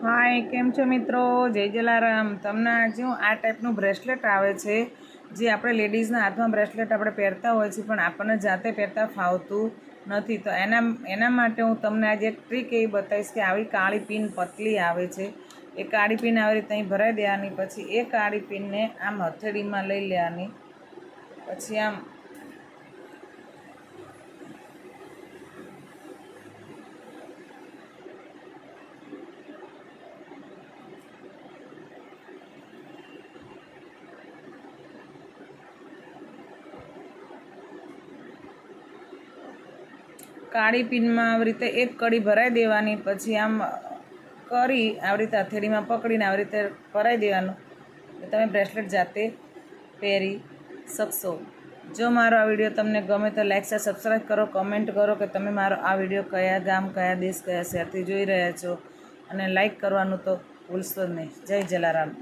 હાય, કેમ છો મિત્રો? જય જલારામ. તમને આજે આ ટાઈપનું બ્રેસલેટ આવે છે, જે આપણે લેડીઝના હાથમાં બ્રેસલેટ આપણે પહેરતા હોય છે, પણ આપણને જાતે પહેરતા ફાવતું નથી. તો એના માટે હું તમને આજે એક ટ્રીક એવી બતાવીશ કે આવી કાળી પિન પતલી આવે છે. એ કાળી પિન આવી રીતે અહીં ભરાઈ દેવાની, પછી એ કાળી પિનને આમ હથેળીમાં લઈ લેવાની, પછી આમ કાળી પિનમાં આવી રીતે એક કડી ભરાઈ દેવાની, પછી આમ કરી આવી રીતે હથેળીમાં પકડીને આવી રીતે ભરાઈ દેવાનું. તમે બ્રેસલેટ જાતે પહેરી શકશો. જો મારો આ વિડીયો તમને ગમે તો લાઈક શેર સબસ્ક્રાઈબ કરો, કમેન્ટ કરો કે તમે મારો આ વિડીયો કયા ગામ, કયા દેશ, કયા શહેરથી જોઈ રહ્યા છો, અને લાઈક કરવાનું તો ભૂલશો જ નહીં. જય જલારામ.